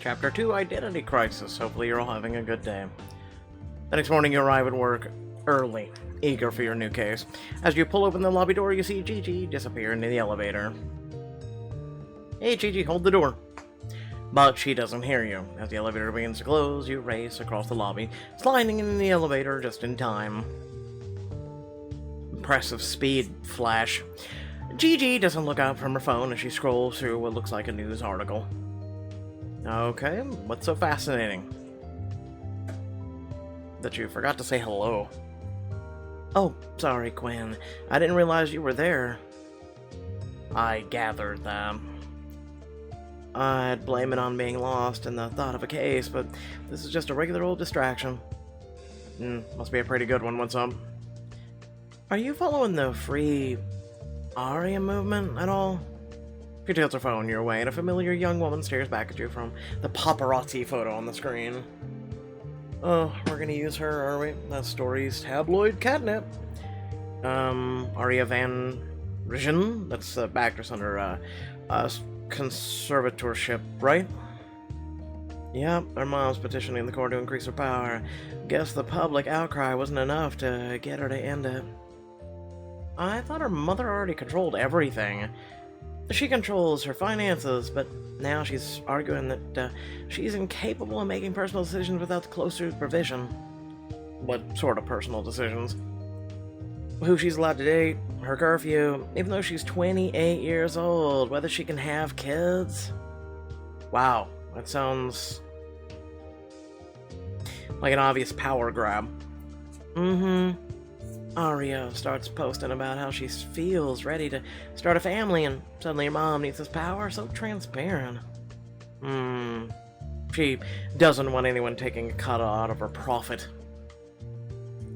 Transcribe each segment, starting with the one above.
Chapter 2, Identity Crisis. Hopefully you're all having a good day. The next morning you arrive at work early, eager for your new case. As you pull open the lobby door, you see Gigi disappear into the elevator. Hey Gigi, hold the door. But she doesn't hear you. As the elevator begins to close, you race across the lobby, sliding in the elevator just in time. Impressive speed flash. Gigi doesn't look out from her phone as she scrolls through what looks like a news article. Okay, what's so fascinating? That you forgot to say hello. Oh, sorry, Quinn. I didn't realize you were there. I gathered that. I'd blame it on being lost and the thought of a case, but this is just a regular old distraction. Must be a pretty good one. What's up? Are you following the free Aria movement at all? She tilts her phone your way, and a familiar young woman stares back at you from the paparazzi photo on the screen. Oh, we're gonna use her, are we? That story's tabloid catnip. Aria Van Rijn? That's the actress under, conservatorship, right? Yep, her mom's petitioning the court to increase her power. Guess the public outcry wasn't enough to get her to end it. I thought her mother already controlled everything. She controls her finances, but now she's arguing that she's incapable of making personal decisions without the close supervision. What sort of personal decisions? Who she's allowed to date, her curfew, even though she's 28 years old, whether she can have kids. Wow, that sounds like an obvious power grab. Aria starts posting about how she feels ready to start a family, and suddenly her mom needs this power. So transparent. She doesn't want anyone taking a cut out of her profit.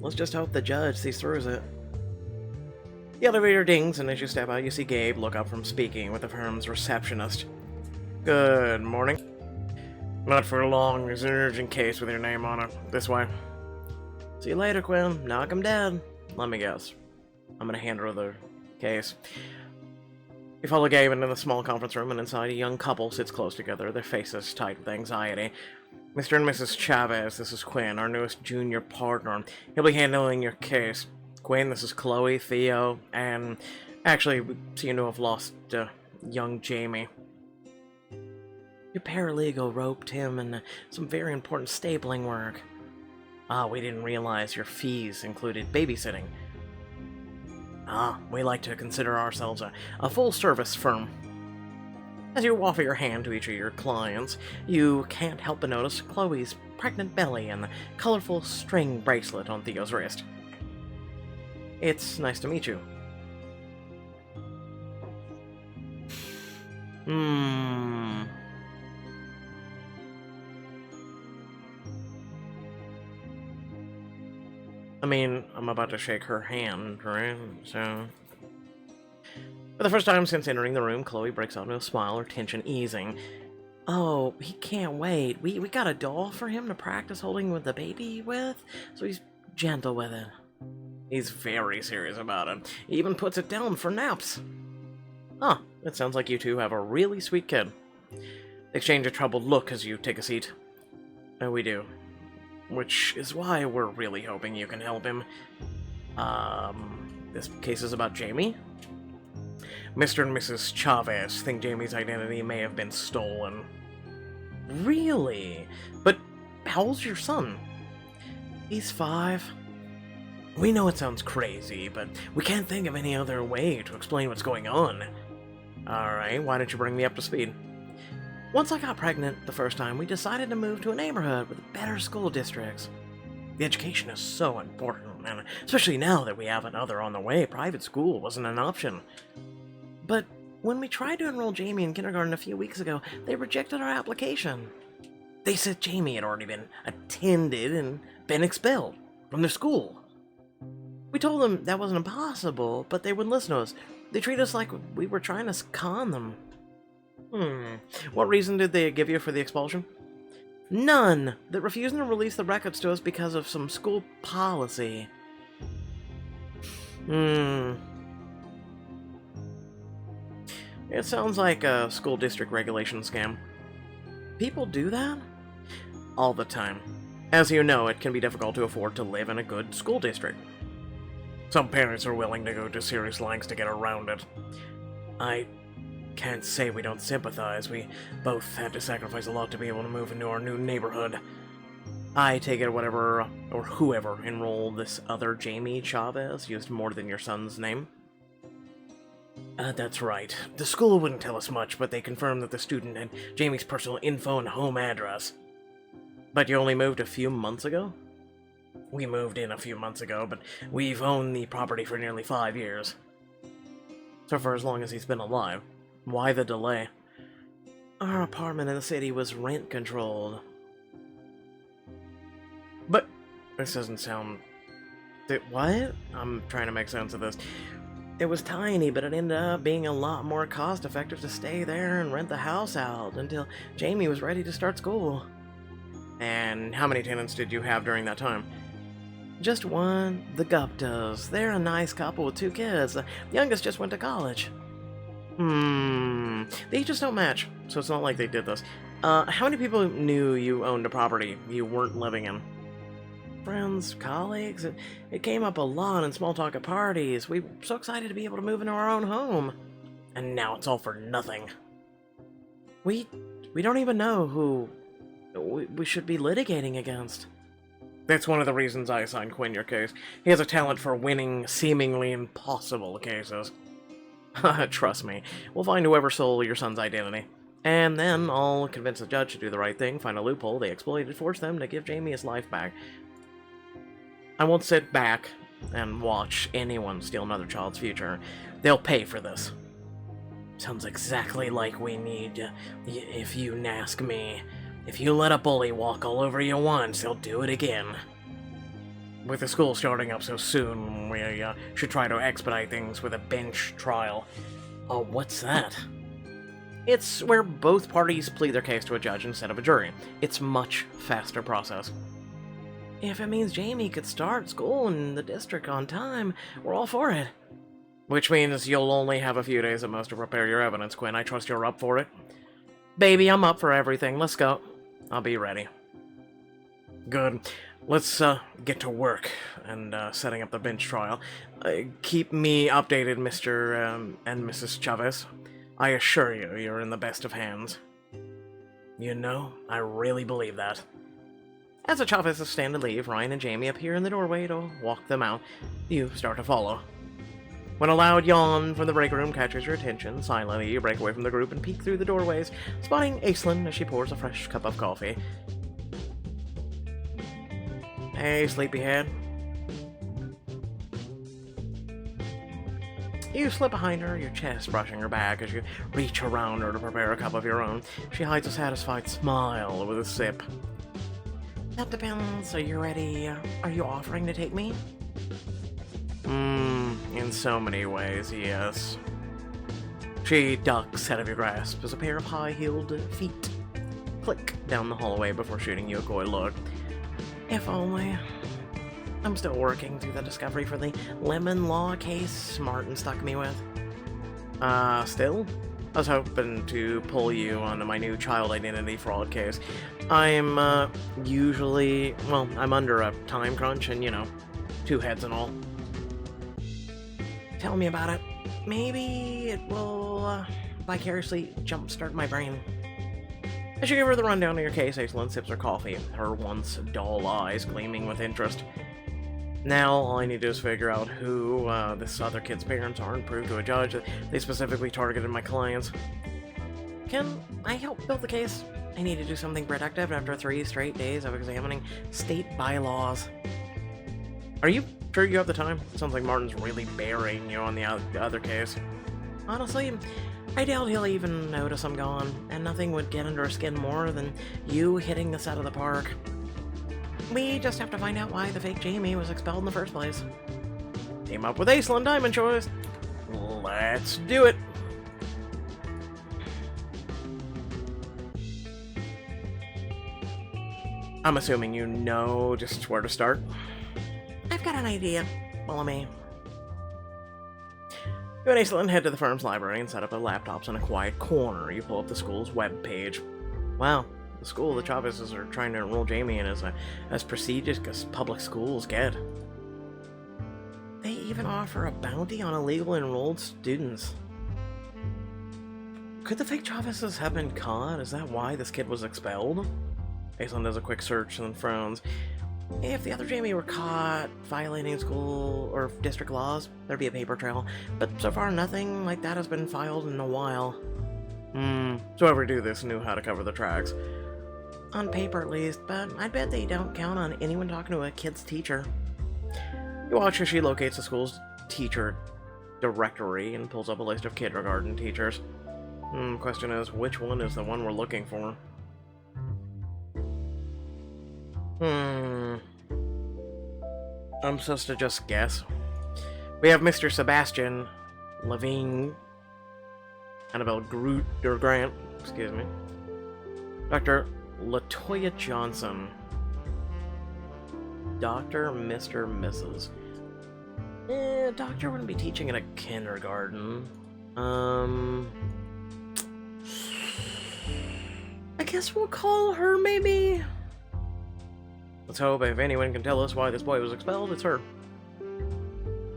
Let's just hope the judge sees through it. The elevator dings, and as you step out, you see Gabe look up from speaking with the firm's receptionist. Good morning. Not for long. There's an urgent case with your name on it. This way. See you later, Quinn. Knock 'em dead. Let me guess. I'm gonna hand her the case. You follow Gabe into the small conference room, and inside a young couple sits close together, their faces tight with anxiety. Mr. and Mrs. Chavez, this is Quinn, our newest junior partner. He'll be handling your case. Quinn, this is Chloe, Theo, and actually, we seem to have lost young Jamie. Your paralegal roped him in some very important stapling work. We didn't realize your fees included babysitting. We like to consider ourselves a full-service firm. As you offer your hand to each of your clients, you can't help but notice Chloe's pregnant belly and the colorful string bracelet on Theo's wrist. It's nice to meet you. I mean, I'm about to shake her hand, right? So... For the first time since entering the room, Chloe breaks out into a smile, her tension easing. Oh, he can't wait. We got a doll for him to practice holding with the baby with, so he's gentle with it. He's very serious about it. He even puts it down for naps. It sounds like you two have a really sweet kid. Exchange a troubled look as you take a seat. We do. Which is why we're really hoping you can help him. This case is about Jamie? Mr. and Mrs. Chavez think Jamie's identity may have been stolen. Really? But how old's your son? He's 5. We know it sounds crazy, but we can't think of any other way to explain what's going on. Alright, why don't you bring me up to speed? Once I got pregnant the first time, we decided to move to a neighborhood with better school districts. The education is so important, and especially now that we have another on the way, private school wasn't an option. But when we tried to enroll Jamie in kindergarten a few weeks ago, they rejected our application. They said Jamie had already been attended and been expelled from their school. We told them that wasn't impossible, but they wouldn't listen to us. They treated us like we were trying to con them. What reason did they give you for the expulsion? None. They're refusing to release the records to us because of some school policy. It sounds like a school district regulation scam. People do that? All the time. As you know, it can be difficult to afford to live in a good school district. Some parents are willing to go to serious lengths to get around it. I can't say we don't sympathize. We both had to sacrifice a lot to be able to move into our new neighborhood. I take it whatever, or whoever, enrolled this other Jamie Chavez used more than your son's name? That's right. The school wouldn't tell us much, but they confirmed that the student had Jamie's personal info and home address. But you only moved a few months ago? We moved in a few months ago, but we've owned the property for nearly 5 years. So for as long as he's been alive. Why the delay? Our apartment in the city was rent-controlled. But this doesn't sound... What? I'm trying to make sense of this. It was tiny, but it ended up being a lot more cost-effective to stay there and rent the house out until Jamie was ready to start school. And how many tenants did you have during that time? Just one, the Guptas. They're a nice couple with 2 kids. The youngest just went to college. They just don't match, so it's not like they did this. How many people knew you owned a property you weren't living in? Friends, colleagues, it came up a lot in small talk at parties. We were so excited to be able to move into our own home. And now it's all for nothing. We don't even know who we should be litigating against. That's one of the reasons I assigned Quinn your case. He has a talent for winning seemingly impossible cases. Trust me, we'll find whoever stole your son's identity. And then I'll convince the judge to do the right thing, find a loophole they exploited, force them to give Jamie his life back. I won't sit back and watch anyone steal another child's future. They'll pay for this. Sounds exactly like we need, if you ask me. If you let a bully walk all over you once, he'll do it again. With the school starting up so soon, we should try to expedite things with a bench trial. Oh, what's that? It's where both parties plead their case to a judge instead of a jury. It's a much faster process. If it means Jamie could start school in the district on time, we're all for it. Which means you'll only have a few days at most to prepare your evidence, Quinn. I trust you're up for it. Baby, I'm up for everything. Let's go. I'll be ready. Good. Let's get to work and setting up the bench trial. Keep me updated, Mr. And Mrs. Chavez. I assure you, you're in the best of hands. You know, I really believe that. As the Chavezes stand to leave, Ryan and Jamie appear in the doorway to walk them out. You start to follow. When a loud yawn from the break room catches your attention, silently you break away from the group and peek through the doorways, spotting Aislinn as she pours a fresh cup of coffee. Hey, sleepyhead. You slip behind her, your chest brushing her back as you reach around her to prepare a cup of your own. She hides a satisfied smile with a sip. That depends. Are you ready? Are you offering to take me? In so many ways, yes. She ducks out of your grasp as a pair of high-heeled feet click down the hallway before shooting you a coy look. If only. I'm still working through the discovery for the lemon law case Martin stuck me with. Still? I was hoping to pull you onto my new child identity fraud case. I'm, usually... well, I'm under a time crunch and, 2 heads and all. Tell me about it. Maybe it will, vicariously jumpstart my brain. As you give her the rundown of your case, Aislinn sips her coffee, her once dull eyes gleaming with interest. Now, all I need to do is figure out who this other kid's parents are and prove to a judge that they specifically targeted my clients. Can I help build the case? I need to do something productive after 3 straight days of examining state bylaws. Are you sure you have the time? Sounds like Martin's really burying you on the other case. Honestly, I doubt he'll even notice I'm gone, and nothing would get under his skin more than you hitting this out of the park. We just have to find out why the fake Jamie was expelled in the first place. Team up with Aislinn, Diamond Choice. Let's do it. I'm assuming you know just where to start. I've got an idea. Follow me. You and Aislinn head to the firm's library and set up their laptops in a quiet corner. You pull up the school's web page. Wow, The school the Chavezes are trying to enroll Jamie in is as prestigious as public schools get. They even offer a bounty on illegal enrolled students. Could the fake Chavezes have been caught? Is that why this kid was expelled? Aislinn does a quick search and then frowns. If the other Jamie were caught violating school or district laws, there'd be a paper trail. But so far, nothing like that has been filed in a while. So whoever do this knew how to cover the tracks. On paper, at least, but I bet they don't count on anyone talking to a kid's teacher. You watch as she locates the school's teacher directory and pulls up a list of kindergarten teachers. Question is, which one is the one we're looking for? I'm supposed to just guess. We have Mr. Sebastian Levine, Annabelle Grant, excuse me, Dr. Latoya Johnson, Dr. Mr. Mrs. Doctor wouldn't be teaching in a kindergarten. I guess we'll call her, maybe? Let's hope if anyone can tell us why this boy was expelled, it's her.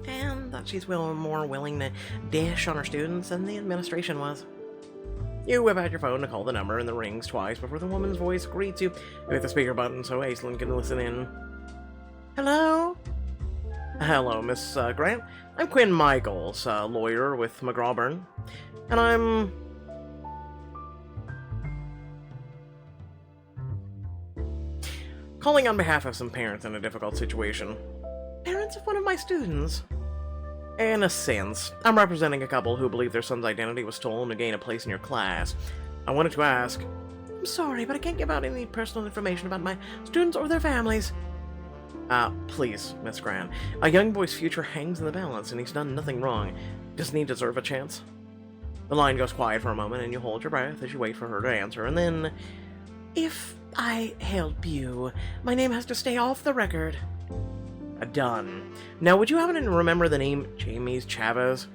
And that she's more willing to dish on her students than the administration was. You whip out your phone to call the number, and it rings twice before the woman's voice greets you with the speaker button so Aislinn can listen in. Hello? Hello, Miss Grant. I'm Quinn Michaels, lawyer with McGrawburn, and I'm... calling on behalf of some parents in a difficult situation. Parents of one of my students? In a sense. I'm representing a couple who believe their son's identity was stolen to gain a place in your class. I wanted to ask... I'm sorry, but I can't give out any personal information about my students or their families. Please, Miss Grant. A young boy's future hangs in the balance, and he's done nothing wrong. Doesn't he deserve a chance? The line goes quiet for a moment, and you hold your breath as you wait for her to answer, and then... If I help you, my name has to stay off the record. Done. Now, would you happen to remember the name Jamie Chavez?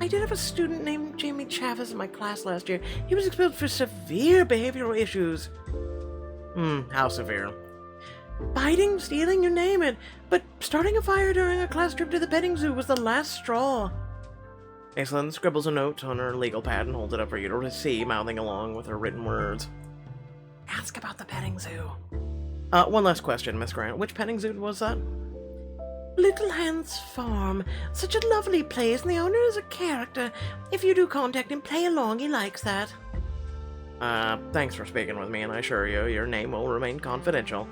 I did have a student named Jamie Chavez in my class last year. He was expelled for severe behavioral issues. How severe? Biting, stealing, you name it. But starting a fire during a class trip to the petting zoo was the last straw. Aislinn scribbles a note on her legal pad and holds it up for you to see, mouthing along with her written words. Ask about the petting zoo. One last question, Miss Grant. Which petting zoo was that? Little Hans Farm. Such a lovely place, and the owner is a character. If you do contact him, play along. He likes that. Thanks for speaking with me, and I assure you, your name will remain confidential.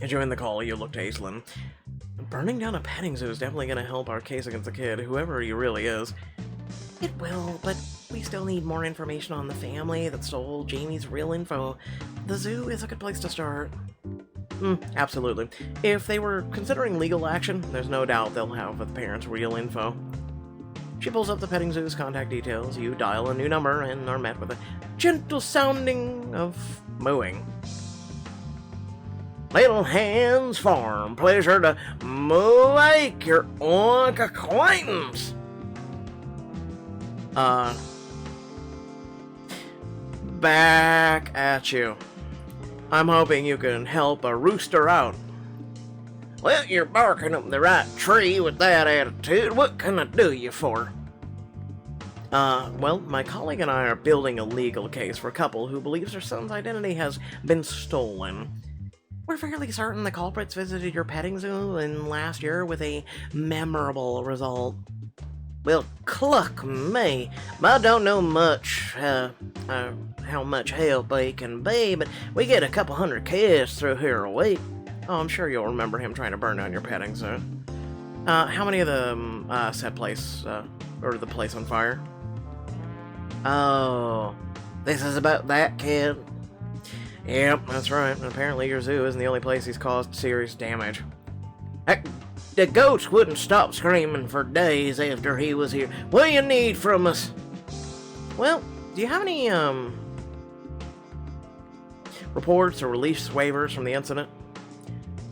As you end the call, you look to Aislinn. Burning down a petting zoo is definitely going to help our case against the kid, whoever he really is. It will, but we still need more information on the family that stole Jamie's real info. The zoo is a good place to start. Absolutely. If they were considering legal action, there's no doubt they'll have the parents' real info. She pulls up the petting zoo's contact details, you dial a new number, and are met with a gentle sounding of mooing. Little Hans Farm, pleasure to make your acquaintance. Back at you. I'm hoping you can help a rooster out. Well, you're barking up the right tree with that attitude. What can I do you for? Well, my colleague and I are building a legal case for a couple who believes their son's identity has been stolen. We're fairly certain the culprits visited your petting zoo in last year with a memorable result. Well, cluck me. I don't know much, how much help he can be, but we get a couple hundred kids through here a week. Oh, I'm sure you'll remember him trying to burn down your petting zoo. How many of them, set place, or the place on fire? Oh, this is about that kid? Yep, that's right. Apparently your zoo isn't the only place he's caused serious damage. Heck, the goats wouldn't stop screaming for days after he was here. What do you need from us? Well, do you have any, reports or release waivers from the incident?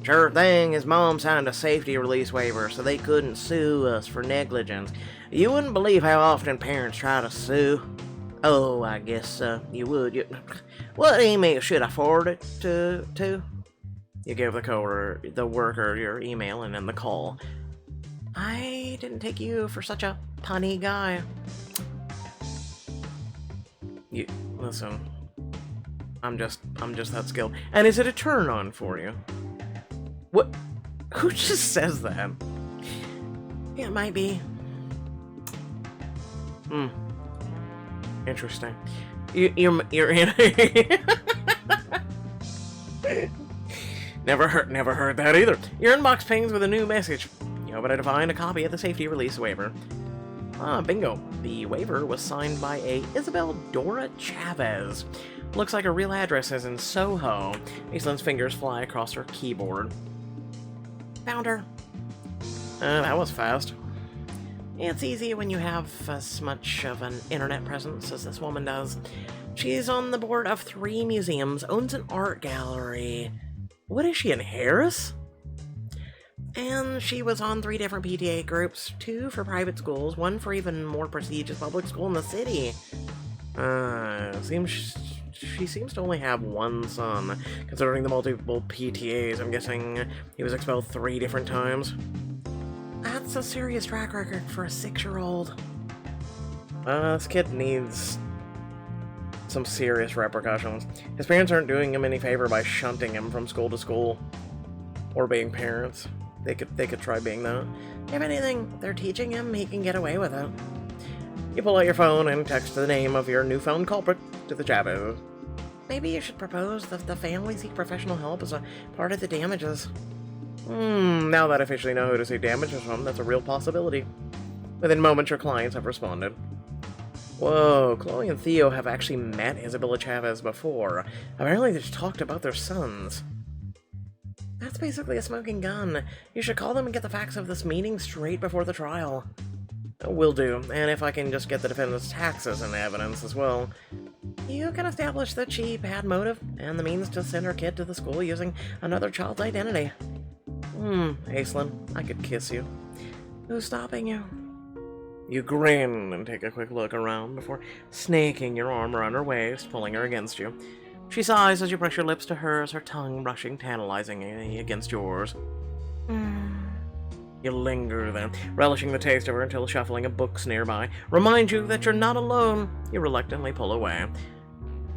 Sure thing, his mom signed a safety release waiver so they couldn't sue us for negligence. You wouldn't believe how often parents try to sue. Oh, I guess you would. What email should I forward it to? You give the worker your email and then the call. I didn't take you for such a punny guy. You listen. I'm just that skilled. And is it a turn on for you? What? Who just says that? It might be. Interesting. You're in. Never heard that either. Your inbox pings with a new message. You open it to find a copy of the safety release waiver. Ah, bingo. The waiver was signed by a Isabel Dora Chavez. Looks like her real address is in Soho. Aislinn's fingers fly across her keyboard. Found her. That was fast. It's easy when you have as much of an internet presence as this woman does. She's on the board of 3 museums, owns an art gallery. What is she, in Harris? And she was on 3 different PTA groups, 2 for private schools, 1 for even more prestigious public school in the city. She seems to only have 1 son. Considering the multiple PTAs, I'm guessing he was expelled 3 different times. That's a serious track record for a 6-year-old. This kid needs some serious repercussions. His parents aren't doing him any favor by shunting him from school to school. Or being parents. They could try being that. If anything, they're teaching him he can get away with it. You pull out your phone and text the name of your newfound culprit to the Chavez. Maybe you should propose that the family seek professional help as a part of the damages. Now that I officially know who to seek damages from, that's a real possibility. Within moments, your clients have responded. Whoa, Chloe and Theo have actually met Isabella Chavez before. Apparently they've talked about their sons. That's basically a smoking gun. You should call them and get the facts of this meeting straight before the trial. Will do, and if I can just get the defendant's taxes and evidence as well. You can establish that she had motive and the means to send her kid to the school using another child's identity. Aislinn, I could kiss you. Who's stopping you? You grin and take a quick look around before snaking your arm around her waist, pulling her against you. She sighs as you press your lips to hers, her tongue brushing tantalizingly against yours. You linger there, relishing the taste of her until shuffling of books nearby reminds you that you're not alone. You reluctantly pull away.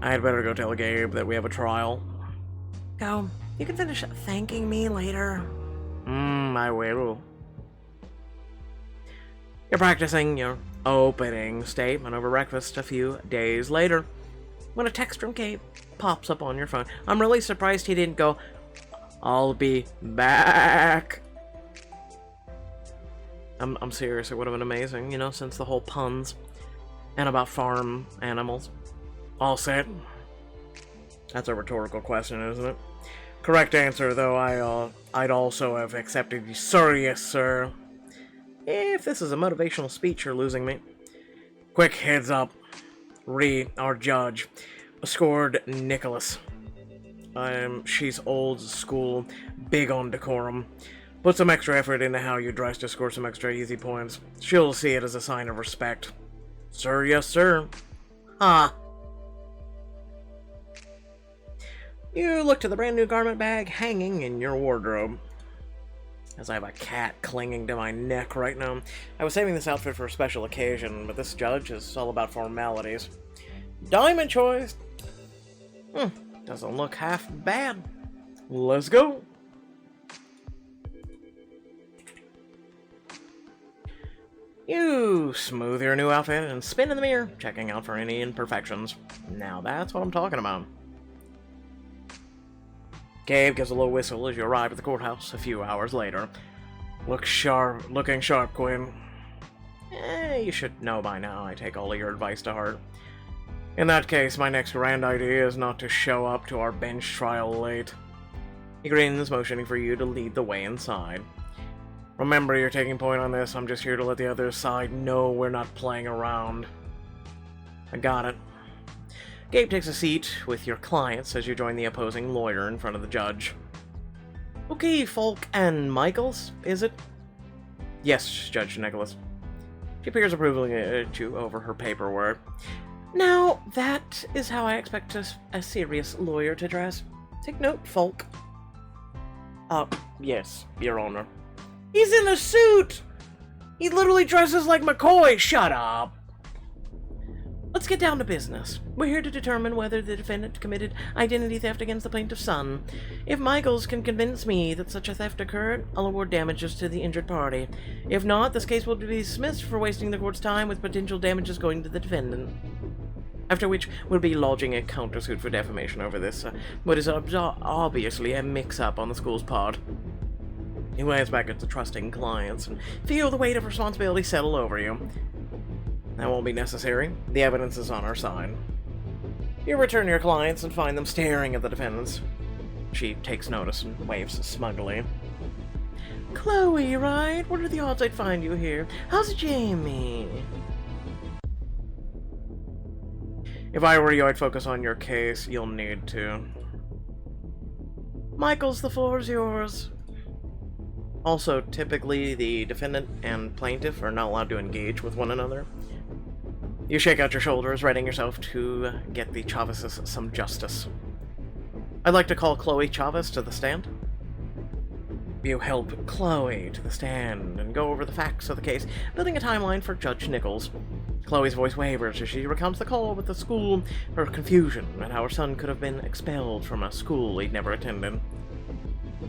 I'd better go tell Gabe that we have a trial. Go. You can finish thanking me later. I will. You're practicing your opening statement over breakfast a few days later when a text from Gabe pops up on your phone. I'm really surprised he didn't go, "I'll be back." I'm serious, it would have been amazing, since the whole puns and about farm animals. All set? That's a rhetorical question, isn't it? Correct answer, though, I'd also have accepted you. Sorry, yes, sir. If this is a motivational speech, you're losing me. Quick heads up. Our judge, scored Nicholas. She's old school, big on decorum. Put some extra effort into how you dress to score some extra easy points. She'll see it as a sign of respect. Sir, yes, sir. You look to the brand new garment bag hanging in your wardrobe. As I have a cat clinging to my neck right now. I was saving this outfit for a special occasion, but this judge is all about formalities. Diamond choice! Doesn't look half bad. Let's go! You smooth your new outfit and spin in the mirror, checking out for any imperfections. Now that's what I'm talking about. Gabe gives a low whistle as you arrive at the courthouse a few hours later. Looking sharp, Quinn. You should know by now I take all of your advice to heart. In that case, my next grand idea is not to show up to our bench trial late. He grins, motioning for you to lead the way inside. Remember, you're taking point on this. I'm just here to let the other side know we're not playing around. I got it. Gabe takes a seat with your clients as you join the opposing lawyer in front of the judge. Okay, Falk and Michaels, is it? Yes, Judge Nicholas. She peers approvingly at you over her paperwork. Now, that is how I expect a serious lawyer to dress. Take note, Folk. Yes, Your Honor. He's in a suit! He literally dresses like McCoy! Shut up! Let's get down to business. We're here to determine whether the defendant committed identity theft against the plaintiff's son. If Michaels can convince me that such a theft occurred, I'll award damages to the injured party. If not, this case will be dismissed for wasting the court's time with potential damages going to the defendant. After which, we'll be lodging a countersuit for defamation over this, what is obviously a mix-up on the school's part. You glance back at the trusting clients and feel the weight of responsibility settle over you. That won't be necessary. The evidence is on our side. You return to your clients and find them staring at the defendants. She takes notice and waves smugly. Chloe, right? What are the odds I'd find you here? How's Jamie? If I were you, I'd focus on your case. You'll need to. Michaels, the floor is yours. Also, typically, the defendant and plaintiff are not allowed to engage with one another. You shake out your shoulders, readying yourself to get the Chavezes some justice. I'd like to call Chloe Chavez to the stand. You help Chloe to the stand and go over the facts of the case, building a timeline for Judge Nichols. Chloe's voice wavers as she recounts the call with the school, her confusion at how her son could have been expelled from a school he'd never attended.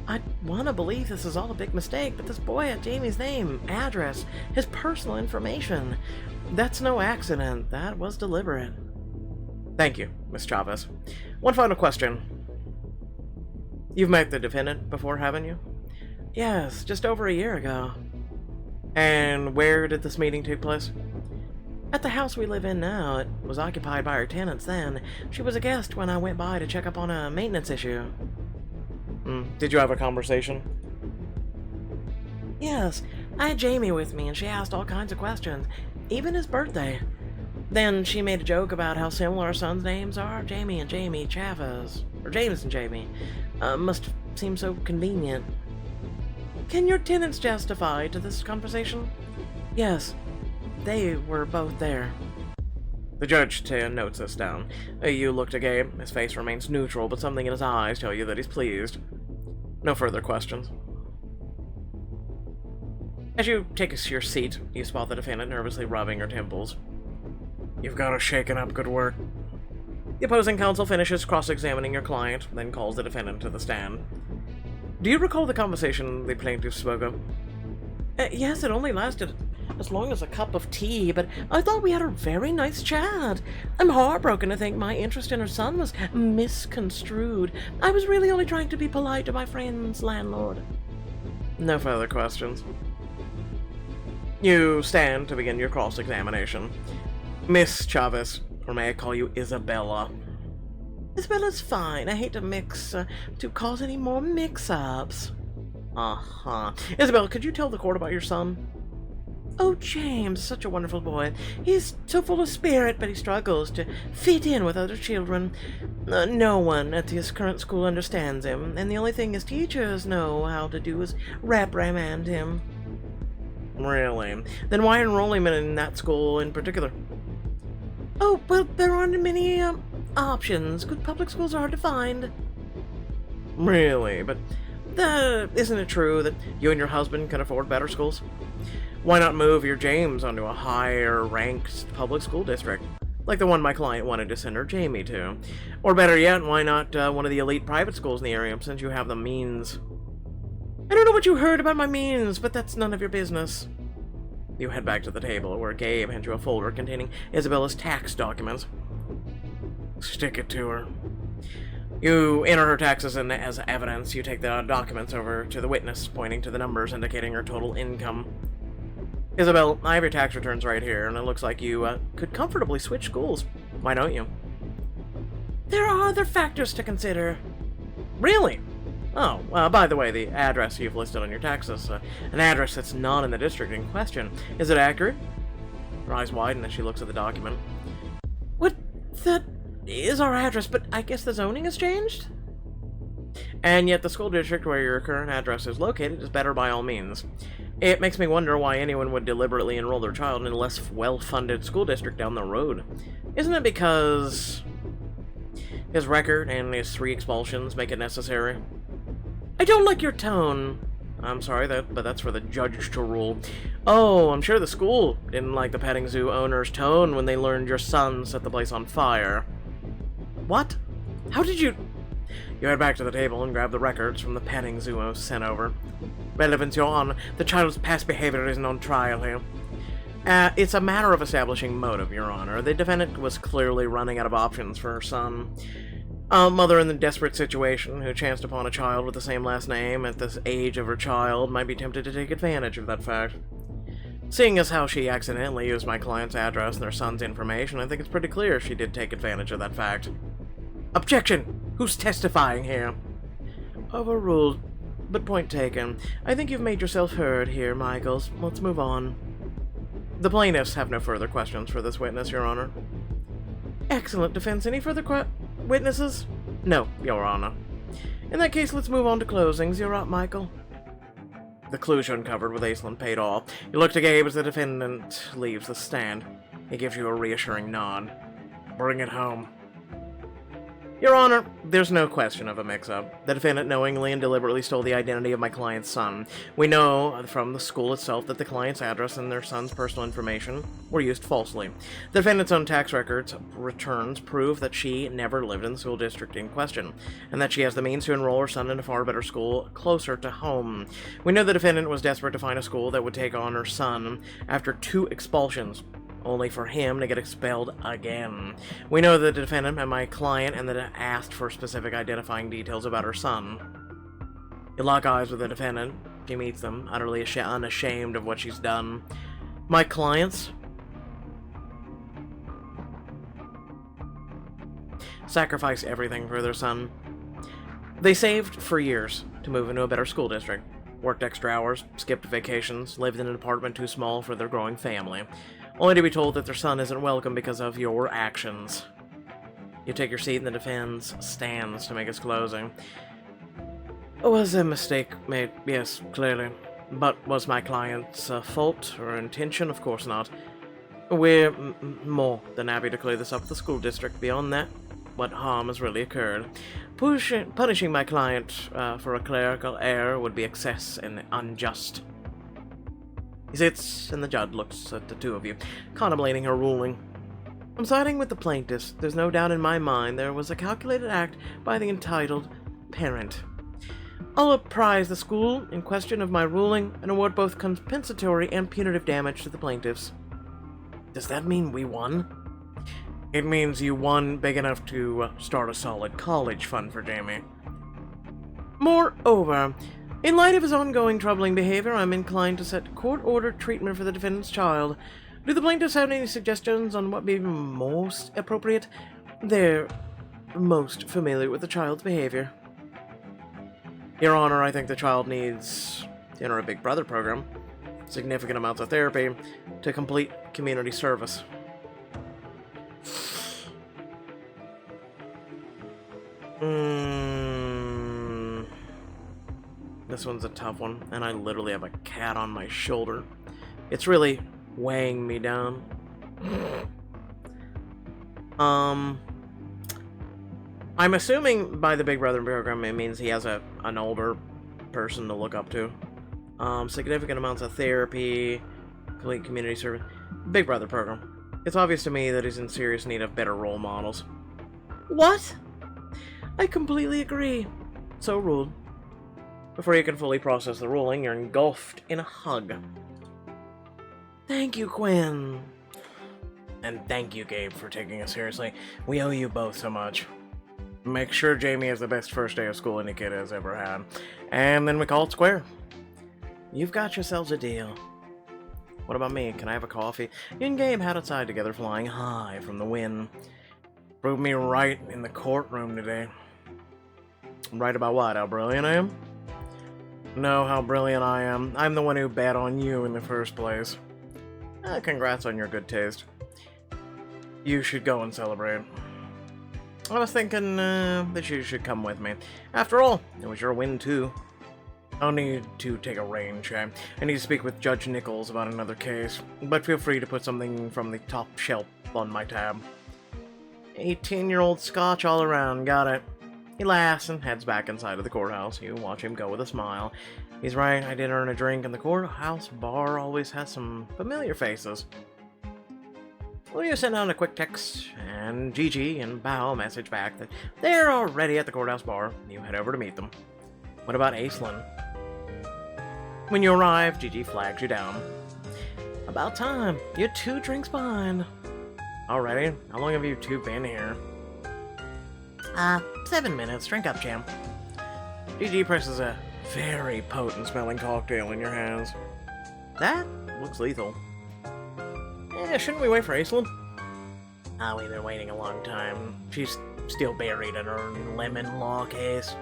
I want to believe this is all a big mistake, but this boy had Jamie's name, address, his personal information. That's no accident. That was deliberate. Thank you, Miss Chavez. One final question. You've met the defendant before, haven't you? Yes, just over a year ago. And where did this meeting take place? At the house we live in now. It was occupied by her tenants then. She was a guest when I went by to check up on a maintenance issue. Did you have a conversation? Yes, I had Jamie with me and she asked all kinds of questions, even his birthday. Then she made a joke about how similar our sons' names are, Jamie and Jamie Chavez, or James and Jamie. Must seem so convenient. Can your tenants justify to this conversation? Yes, they were both there. The judge notes this down. You look to Gabe. His face remains neutral, but something in his eyes tell you that he's pleased. No further questions. As you take your seat, you spot the defendant nervously rubbing her temples. You've got us shaken up. Good work. The opposing counsel finishes cross-examining your client, then calls the defendant to the stand. Do you recall the conversation the plaintiff spoke of? Yes, it only lasted as long as a cup of tea, but I thought we had a very nice chat. I'm heartbroken to think my interest in her son was misconstrued. I was really only trying to be polite to my friend's landlord. No further questions. You stand to begin your cross-examination. Miss Chavez, or may I call you Isabella? Isabella's fine. I hate to cause any more mix-ups. Isabella, could you tell the court about your son? Oh, James, such a wonderful boy. He's so full of spirit, but he struggles to fit in with other children. No one at his current school understands him, and the only thing his teachers know how to do is reprimand him. Really? Then why enroll him in that school in particular? Oh, well, there aren't many options. Good public schools are hard to find. Really? But isn't it true that you and your husband can afford better schools? Why not move your James onto a higher-ranked public school district, like the one my client wanted to send her Jamie to? Or better yet, why not one of the elite private schools in the area, since you have the means? I don't know what you heard about my means, but that's none of your business. You head back to the table, where Gabe hands you a folder containing Isabella's tax documents. Stick it to her. You enter her taxes as evidence. You take the documents over to the witness, pointing to the numbers indicating her total income. Isabel, I have your tax returns right here, and it looks like you could comfortably switch schools. Why don't you? There are other factors to consider. Really? Oh, by the way, the address you've listed on your taxes, an address that's not in the district in question. Is it accurate? Her eyes widen as she looks at the document. What? That is our address, but I guess the zoning has changed? And yet the school district where your current address is located is better by all means. It makes me wonder why anyone would deliberately enroll their child in a less well-funded school district down the road. Isn't it because his record and his 3 expulsions make it necessary? I don't like your tone. I'm sorry, but that's for the judge to rule. Oh, I'm sure the school didn't like the petting zoo owner's tone when they learned your son set the place on fire. What? How did you... You head back to the table and grab the records from the petting zoo I was sent over. Relevance, Your Honor. The child's past behavior isn't on trial here. It's a matter of establishing motive, Your Honor. The defendant was clearly running out of options for her son. A mother in the desperate situation who chanced upon a child with the same last name at this age of her child might be tempted to take advantage of that fact. Seeing as how she accidentally used my client's address and their son's information, I think it's pretty clear she did take advantage of that fact. Objection! Who's testifying here? Overruled, but point taken. I think you've made yourself heard here, Michaels. Let's move on. The plaintiffs have no further questions for this witness, Your Honor. Excellent defense. Any further witnesses? No, Your Honor. In that case, let's move on to closings. You're up, Michael. The clues you uncovered with Aislinn paid off. You look to Gabe as the defendant leaves the stand. He gives you a reassuring nod. Bring it home. Your Honor, there's no question of a mix-up. The defendant knowingly and deliberately stole the identity of my client's son. We know from the school itself that the client's address and their son's personal information were used falsely. The defendant's own tax returns prove that she never lived in the school district in question, and that she has the means to enroll her son in a far better school closer to home. We know the defendant was desperate to find a school that would take on her son after 2 expulsions, only for him to get expelled again. We know that the defendant met my client and that it asked for specific identifying details about her son. You lock eyes with the defendant. She meets them, utterly unashamed of what she's done. My clients sacrifice everything for their son. They saved for years to move into a better school district, worked extra hours, skipped vacations, lived in an apartment too small for their growing family, only to be told that their son isn't welcome because of your actions. You take your seat and the defense stands to make its closing. Was a mistake made? Yes, clearly. But was my client's fault or intention? Of course not. We're more than happy to clear this up with the school district. Beyond that, what harm has really occurred? Punishing my client for a clerical error would be excess and unjust. He sits, and the judge looks at the two of you, contemplating her ruling. I'm siding with the plaintiffs. There's no doubt in my mind there was a calculated act by the entitled parent. I'll apprise the school in question of my ruling and award both compensatory and punitive damage to the plaintiffs. Does that mean we won? It means you won big enough to start a solid college fund for Jamie. Moreover, in light of his ongoing troubling behavior, I'm inclined to set court-ordered treatment for the defendant's child. Do the plaintiffs have any suggestions on what would be most appropriate? They're most familiar with the child's behavior. Your Honor, I think the child needs to enter a Big Brother program, significant amounts of therapy, to complete community service. This one's a tough one, and I literally have a cat on my shoulder. It's really weighing me down. I'm assuming by the Big Brother program it means he has an older person to look up to. Significant amounts of therapy, complete community service. Big Brother program. It's obvious to me that he's in serious need of better role models. What? I completely agree. So ruled. Before you can fully process the ruling, you're engulfed in a hug. Thank you, Quinn. And thank you, Gabe, for taking us seriously. We owe you both so much. Make sure Jamie has the best first day of school any kid has ever had. And then we call it square. You've got yourselves a deal. What about me? Can I have a coffee? You and Gabe had outside together, flying high from the wind. Proved me right in the courtroom today. Right about what? How brilliant I am? No, how brilliant I am. I'm the one who bet on you in the first place. Congrats on your good taste. You should go and celebrate. I was thinking that you should come with me. After all, it was your win too. I'll need to take a rain check. I need to speak with Judge Nichols about another case, but feel free to put something from the top shelf on my tab. 18-year-old scotch all around, got it. He laughs and heads back inside of the courthouse. You watch him go with a smile. He's right, I did earn a drink, and the courthouse bar always has some familiar faces. Will you send out a quick text? And Gigi and Bao message back that they're already at the courthouse bar. You head over to meet them. What about Aislinn? When you arrive, Gigi flags you down. About time. You're 2 drinks behind. Already? How long have you two been here? 7 minutes. Drink up, champ. Gigi presses a very potent smelling cocktail in your hands. That looks lethal. Shouldn't we wait for Aislinn? We've been waiting a long time. She's still buried in her lemon law case.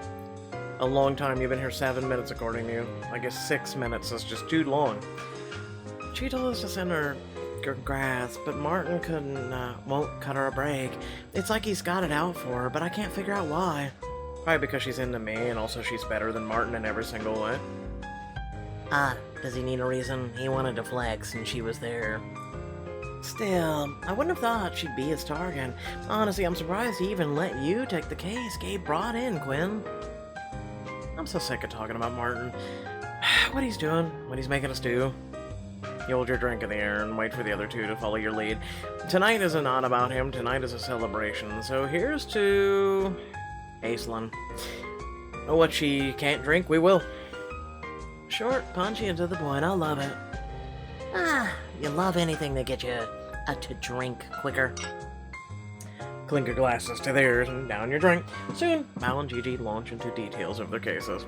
A long time. You've been here 7 minutes, according to you. I guess 6 minutes is just too long. She told us to send her grass, but Martin won't cut her a break. It's like he's got it out for her, but I can't figure out why. Probably because she's into me, and also she's better than Martin in every single way. Does he need a reason? He wanted to flex, and she was there. Still, I wouldn't have thought she'd be his target. Honestly, I'm surprised he even let you take the case Gabe brought in, Quinn. I'm so sick of talking about Martin. What he's doing, what he's making us do. You hold your drink in the air and wait for the other two to follow your lead. Tonight is not about him, tonight is a celebration, so here's to Aislinn. What she can't drink, we will. Short, punchy, and to the point, I love it. You love anything that gets you to drink quicker. Clink your glasses to theirs and down your drink. Soon, Mal and Gigi launch into details of their cases.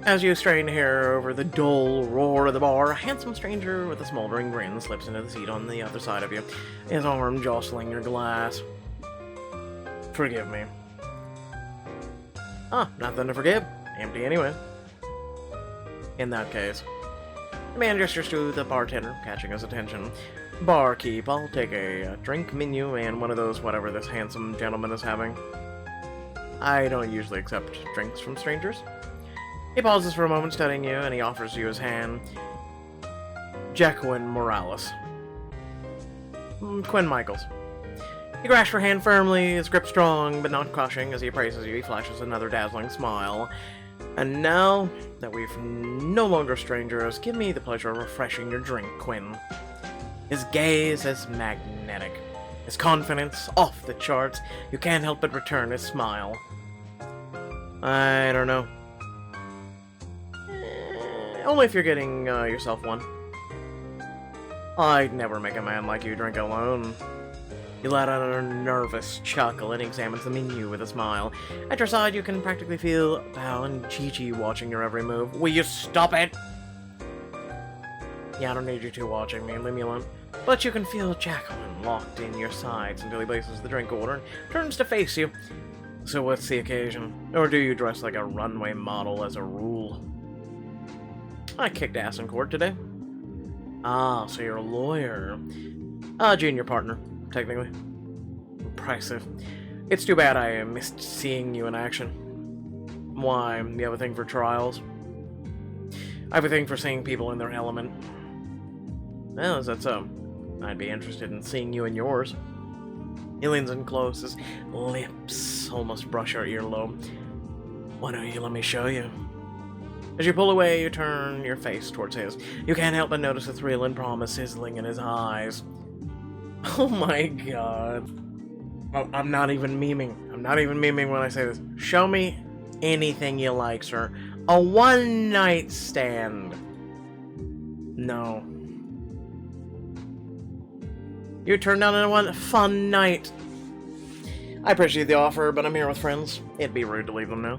As you strain to hear over the dull roar of the bar, a handsome stranger with a smoldering grin slips into the seat on the other side of you, his arm jostling your glass. Forgive me. Nothing to forgive. Empty anyway. In that case. The man gestures to the bartender, catching his attention. Barkeep, I'll take a drink menu and one of those whatever this handsome gentleman is having. I don't usually accept drinks from strangers. He pauses for a moment, studying you, and he offers you his hand. Jacqueline Morales. Quinn Michaels. He grasps your hand firmly, his grip strong, but not crushing. As he appraises you, he flashes another dazzling smile. And now that we've no longer strangers, give me the pleasure of refreshing your drink, Quinn. His gaze is magnetic. His confidence off the charts. You can't help but return his smile. I don't know. Only if you're getting yourself one. I'd never make a man like you drink alone. You let out a nervous chuckle and examines the menu with a smile. At your side, you can practically feel Bao and Gigi watching your every move. Will you stop it? Yeah, I don't need you two watching me. Leave me alone. But you can feel Jacqueline locked in your sides until he places the drink order and turns to face you. So what's the occasion? Or do you dress like a runway model as a rule? I kicked ass in court today. So you're a lawyer. Junior partner, technically. Impressive. It's too bad I missed seeing you in action. Why? You have a thing for trials? I have a thing for seeing people in their element. Well, is that so? I'd be interested in seeing you in yours. He leans in close, his lips almost brush your earlobe. Why don't you let me show you? As you pull away, you turn your face towards his. You can't help but notice the thrill and promise sizzling in his eyes. Oh my god. Oh, I'm not even memeing. I'm not even memeing when I say this. Show me anything you like, sir. A one-night stand. No. You turned down a one fun night. I appreciate the offer, but I'm here with friends. It'd be rude to leave them now.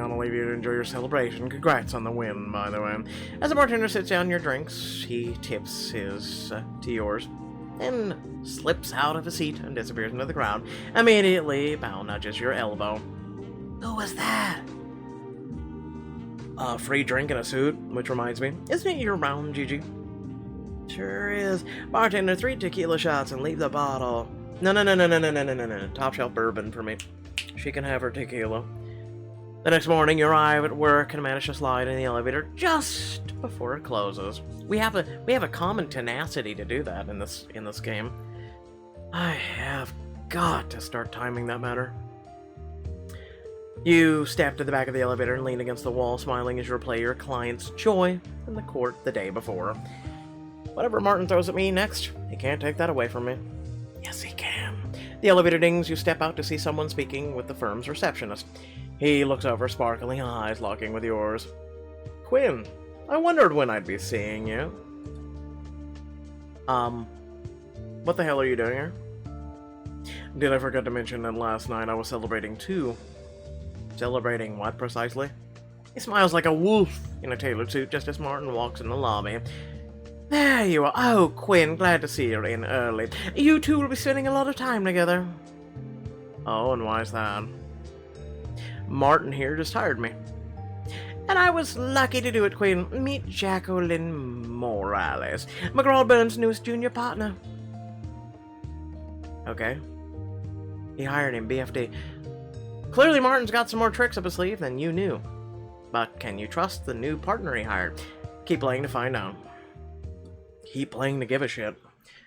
I'll leave you to enjoy your celebration. Congrats on the win, by the way. As the bartender sits down your drinks, he tips his to yours, and slips out of his seat and disappears into the crowd. Immediately, Bao nudges your elbow. Who was that? A free drink and a suit, which reminds me, isn't it year-round, Gigi? Sure is. Bartender, 3 tequila shots and leave the bottle. No. Top shelf bourbon for me. She can have her tequila. The next morning, you arrive at work and manage to slide in the elevator just before it closes. We have a common tenacity to do that in this game. I have got to start timing that better. You step to the back of the elevator and lean against the wall, smiling as you replay your client's joy in the court the day before. Whatever Martin throws at me next, he can't take that away from me. Yes, he can. The elevator dings, you step out to see someone speaking with the firm's receptionist. He looks over, sparkling eyes locking with yours. Quinn, I wondered when I'd be seeing you. What the hell are you doing here? Did I forget to mention that last night I was celebrating too? Celebrating what precisely? He smiles like a wolf in a tailored suit just as Martin walks in the lobby. There you are. Oh, Quinn, glad to see you're in early. You two will be spending a lot of time together. Oh, and why's that? Martin here just hired me. And I was lucky to do it, Quinn. Meet Jacqueline Morales, McGraw-Burns' newest junior partner. Okay. He hired him, BFD. Clearly Martin's got some more tricks up his sleeve than you knew. But can you trust the new partner he hired? Keep playing to find out. Keep playing to give a shit.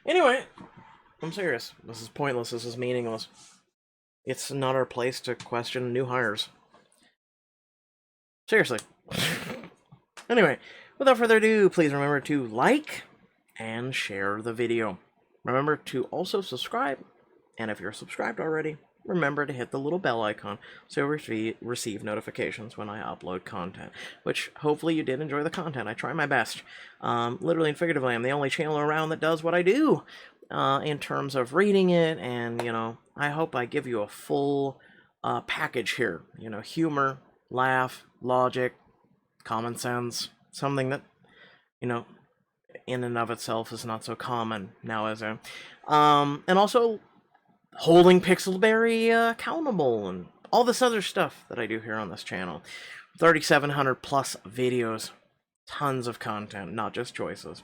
Anyway, I'm serious. This is pointless. This is meaningless. It's not our place to question new hires. Seriously. Anyway, without further ado, please remember to like and share the video. Remember to also subscribe, and if you're subscribed already, remember to hit the little bell icon so you receive notifications when I upload content, which hopefully you did enjoy the content. I try my best. Literally and figuratively, I'm the only channel around that does what I do in terms of reading it, and, you know, I hope I give you a full package here. You know, humor, laugh, logic, common sense, something that, you know, in and of itself is not so common now, is it? And also holding Pixelberry accountable and all this other stuff that I do here on this channel. 3,700 plus videos, tons of content, not just choices.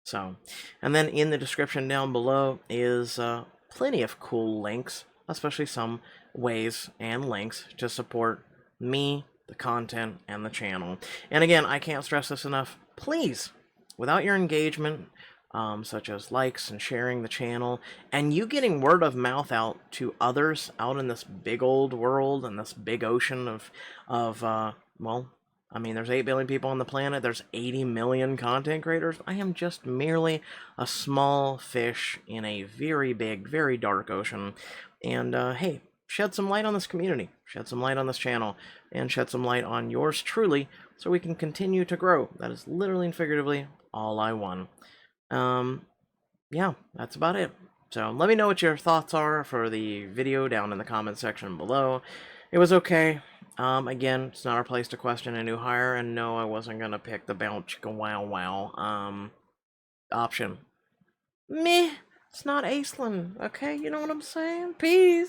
So, and then in the description down below is plenty of cool links, especially some ways and links to support me, the content, and the channel. And again, I can't stress this enough. Please, without your engagement, such as likes and sharing the channel, and you getting word of mouth out to others out in this big old world and this big ocean of well, I mean, there's 8 billion people on the planet, there's 80 million content creators. I am just merely a small fish in a very big, very dark ocean. And hey, shed some light on this community, shed some light on this channel, and shed some light on yours truly so we can continue to grow. That is literally and figuratively all I want. Yeah, that's about it. So let me know what your thoughts are for the video down in the comment section below. It was okay. Again, it's not our place to question a new hire, and no, I wasn't gonna pick the bounce chicka wow wow option. Meh, it's not Aislinn, okay? You know what I'm saying? Peace.